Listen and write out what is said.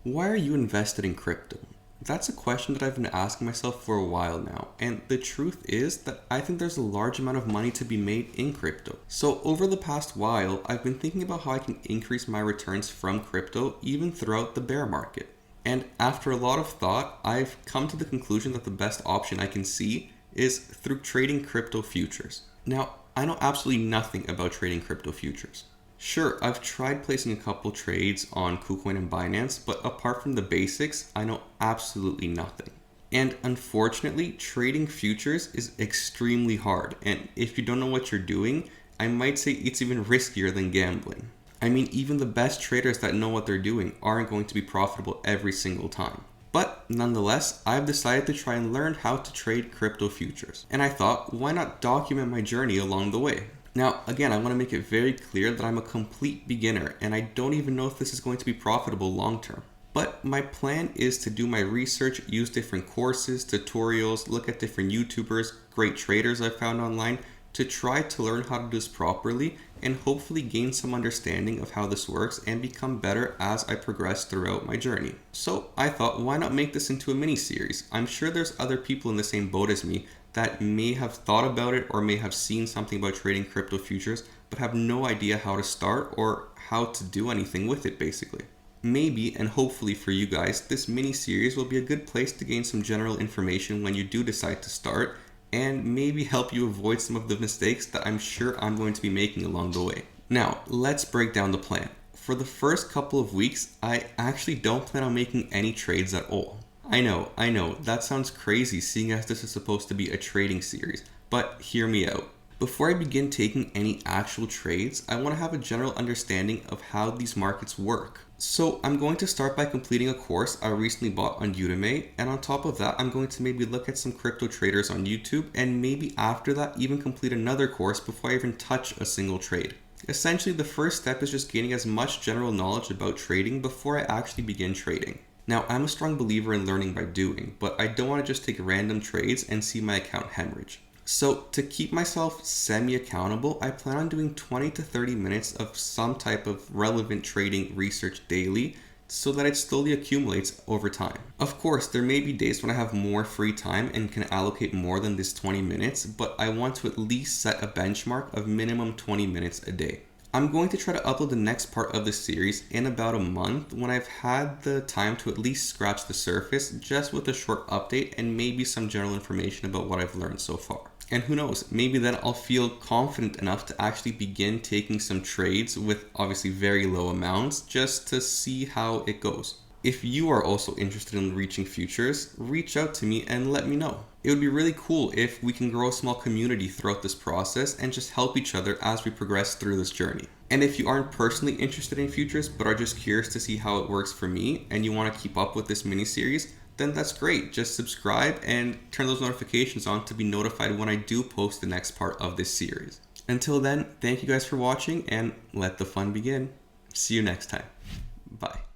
Why are you invested in crypto? That's a question that I've been asking myself for a while now, and the truth is that I think there's a large amount of money to be made in crypto. So over the past while, I've been thinking about how I can increase my returns from crypto even throughout the bear market. And after a lot of thought, I've come to the conclusion that the best option I can see is through trading crypto futures. Now, I know absolutely nothing about trading crypto futures. Sure, I've tried placing a couple trades on KuCoin and Binance, but apart from the basics, I know absolutely nothing. And unfortunately, trading futures is extremely hard, and if you don't know what you're doing, I might say it's even riskier than gambling. I mean, even the best traders that know what they're doing aren't going to be profitable every single time. But nonetheless, I've decided to try and learn how to trade crypto futures. And I thought, why not document my journey along the way? Now, again, I want to make it very clear that I'm a complete beginner and I don't even know if this is going to be profitable long term. But my plan is to do my research, use different courses, tutorials, look at different YouTubers, great traders I've found online to try to learn how to do this properly and hopefully gain some understanding of how this works and become better as I progress throughout my journey. So I thought, why not make this into a mini series? I'm sure there's other people in the same boat as me that may have thought about it or may have seen something about trading crypto futures, but have no idea how to start or how to do anything with it basically. Maybe, and hopefully for you guys, this mini series will be a good place to gain some general information when you do decide to start, and maybe help you avoid some of the mistakes that I'm sure I'm going to be making along the way. Now, let's break down the plan. For the first couple of weeks, I actually don't plan on making any trades at all. I know, that sounds crazy seeing as this is supposed to be a trading series, but hear me out. Before I begin taking any actual trades, I want to have a general understanding of how these markets work. So I'm going to start by completing a course I recently bought on Udemy, and on top of that, I'm going to maybe look at some crypto traders on YouTube, and maybe after that even complete another course before I even touch a single trade. Essentially, the first step is just gaining as much general knowledge about trading before I actually begin trading. Now, I'm a strong believer in learning by doing, but I don't want to just take random trades and see my account hemorrhage. So to keep myself semi-accountable, I plan on doing 20 to 30 minutes of some type of relevant trading research daily so that it slowly accumulates over time. Of course, there may be days when I have more free time and can allocate more than this 20 minutes, but I want to at least set a benchmark of minimum 20 minutes a day. I'm going to try to upload the next part of this series in about a month when I've had the time to at least scratch the surface, just with a short update and maybe some general information about what I've learned so far. And who knows, maybe then I'll feel confident enough to actually begin taking some trades with obviously very low amounts just to see how it goes. If you are also interested in reaching futures, reach out to me and let me know. It would be really cool if we can grow a small community throughout this process and just help each other as we progress through this journey. And if you aren't personally interested in futures but are just curious to see how it works for me and you want to keep up with this mini series, then that's great. Just subscribe and turn those notifications on to be notified when I do post the next part of this series. Until then, thank you guys for watching and let the fun begin. See you next time. Bye.